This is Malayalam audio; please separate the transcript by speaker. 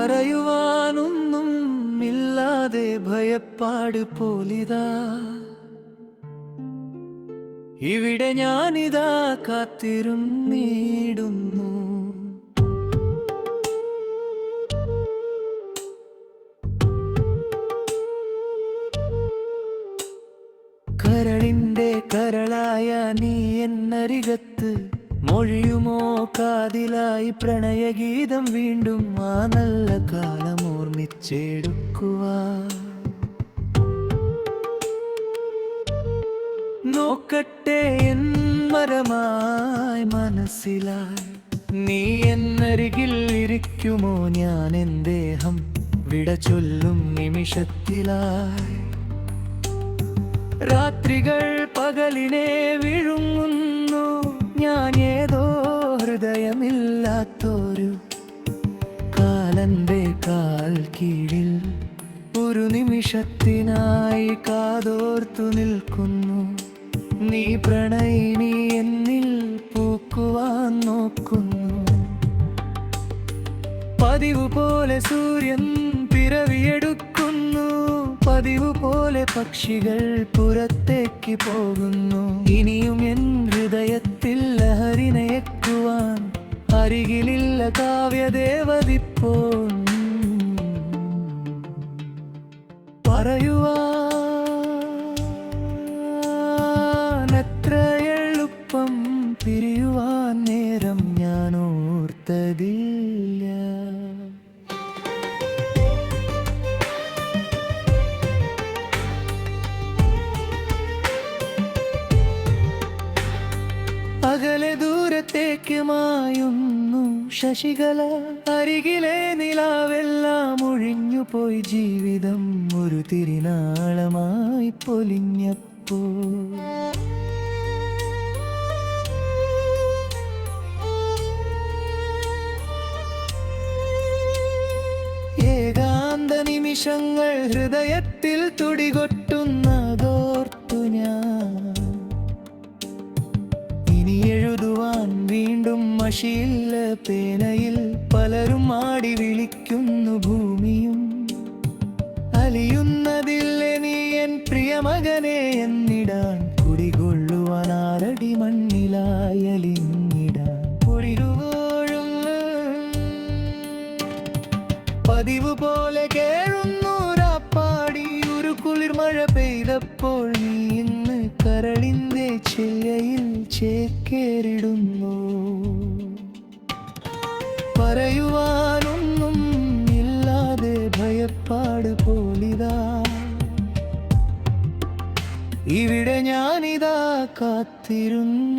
Speaker 1: പറയുവാനൊന്നും ഇല്ലാതെ ഭയപ്പാട് പോലിതാ ഇവിടെ ഞാനിതാ കാത്തിരുന്നിടുന്നു. കരളിന്റെ കരളായ നീ എന്നരികത്ത് മൊഴിയുമോ കാതിലായി പ്രണയഗീതം വീണ്ടും ആ നല്ല കാലം ഓർമ്മിച്ചെടുക്കുവാൻ. നോക്കട്ടെ എൻ മരമായി മനസ്സിലായി നീ എന്നരികിൽ ഇരിക്കുമോ, ഞാൻ എൻ ദേഹം വിട ചൊല്ലും നിമിഷത്തിലായി. രാത്രികൾ പകലിനെ വിഴുങ്ങുന്നു, ഞാൻ ഏതോ ഹൃദയമില്ലാത്തൊരു കാലന്റെ കാൽ കീഴിൽ ഒരു നിമിഷത്തിനായി കാതോർത്തു നിൽക്കുന്നു. നീ പ്രണയിനി എന്നിൽ പൂക്കുവാൻ നോക്കുന്നു. പതിവ് പോലെ സൂര്യൻ പിറവിയെടുക്കുന്നു, പതിവ് പോലെ പക്ഷികൾ പുറത്തേക്ക് പോകുന്നു. ഇനിയും എൻ ഹൃദയത്തിൽ ലഹരി നയക്കുവാൻ അരികിലില്ല കാവ്യദേവതിപ്പോൾ. പറയുവാൻ എത്ര എളുപ്പം, പിരിയുവാൻ നേരം ഞാൻ ഓർത്തതില്ല. അകലെ ദൂരത്തേക്ക് മായുന്നു ശശികല, അരികിലെ നിലാവെല്ലാം ഒഴിഞ്ഞുപോയി. ജീവിതം ഒരു തിരിനാളമായി പൊലിഞ്ഞപ്പോ ഏകാന്ത നിമിഷങ്ങൾ ഹൃദയത്തിൽ തുടികൊട്ടുന്നതോർത്തു ഞാൻ. ഇനി എഴുതുവാൻ വീണ്ടും മഷിയില്ല പേനയിൽ, പലരും ആടി വിളിക്കുന്നു ഭൂമിയും അലിയുന്നതില്ലേ നീ എൻ പ്രിയമകനെ എന്നിടാൻ. കുടികൊള്ളുവാൻ ആരടി മണ്ണിലായി അലിഞ്ഞിടാൻ. പൊടിരുവോഴും പതിവ് പോലെ കേഴുന്നു രാപ്പാടി. ഒരു കുളിർ മഴ പെയ്തപ്പോൾ നീ ഇന്ന് കരളിന്റെ ചെല്ലയിൽ ചേക്കേറിടുന്നു. പറയുവാനൊന്നും ഇല്ലാതെ ഭയപ്പാട് പോലിതാ ഇവിടെ ഞാനിതാ കാത്തിരുന്നു.